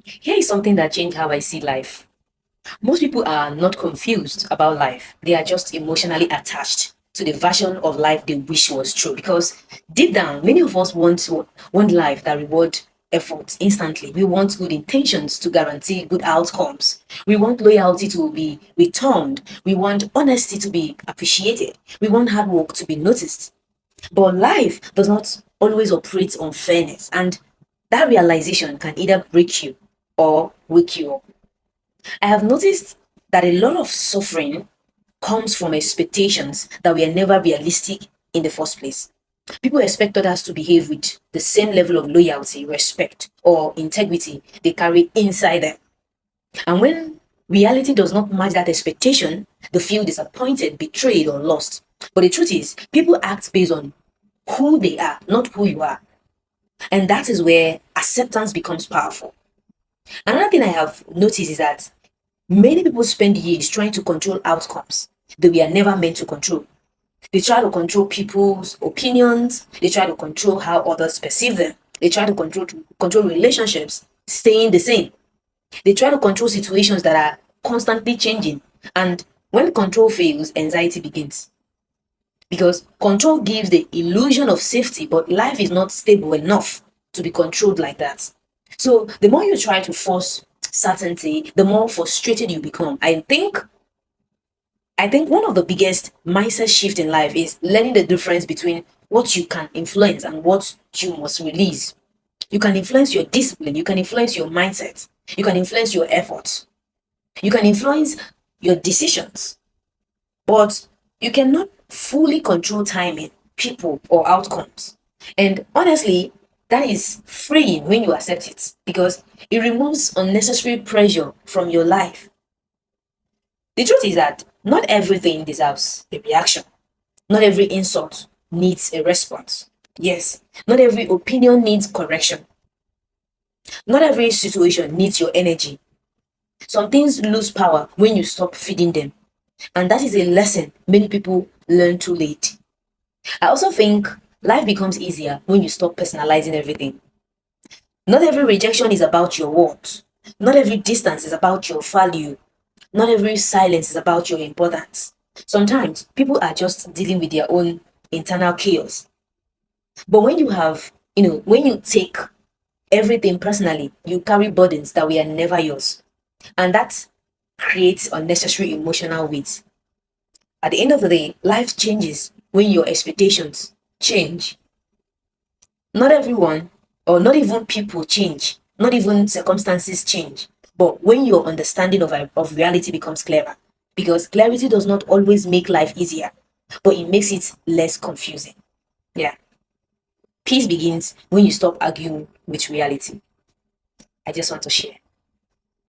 Here is something that changed how I see life. Most people are not confused about life, they are just emotionally attached to the version of life they wish was true. Because deep down, many of us want life that reward effort instantly. We want good intentions to guarantee good outcomes. We want loyalty to be returned. We want honesty to be appreciated. We want hard work to be noticed. But life does not always operate on fairness, and that realization can either break you or wake you up. I have noticed that a lot of suffering comes from expectations that were never realistic in the first place. People expect others to behave with the same level of loyalty, respect, or integrity they carry inside them. And when reality does not match that expectation, they feel disappointed, betrayed, or lost. But the truth is, people act based on who they are, not who you are. And that is where acceptance becomes powerful. Another thing I have noticed is that many people spend years trying to control outcomes that we are never meant to control. They try to control people's opinions, they try to control how others perceive them, they try to control relationships staying the same. They try to control situations that are constantly changing. And when control fails, anxiety begins. Because control gives the illusion of safety, but life is not stable enough to be controlled like that. So the more you try to force certainty, the more frustrated you become. I think one of the biggest mindset shift in life is learning the difference between what you can influence and what you must release. You can influence your discipline, you can influence your mindset, you can influence your efforts, you can influence your decisions, but you cannot fully control timing, people, or outcomes. And honestly, that is freeing when you accept it because it removes unnecessary pressure from your life. The truth is that not everything deserves a reaction. Not every insult needs a response. Yes, not every opinion needs correction. Not every situation needs your energy. Some things lose power when you stop feeding them. And that is a lesson many people learn too late. I also think life becomes easier when you stop personalizing everything. Not every rejection is about your worth. Not every distance is about your value. Not every silence is about your importance. Sometimes people are just dealing with their own internal chaos. But when you take everything personally, you carry burdens that were never yours. And that creates unnecessary emotional weight. At the end of the day, life changes when your expectations change. Not everyone, or not even people change, not even circumstances change. But when your understanding of reality becomes clearer, because clarity does not always make life easier, but it makes it less confusing. Yeah. Peace begins when you stop arguing with reality. I just want to share.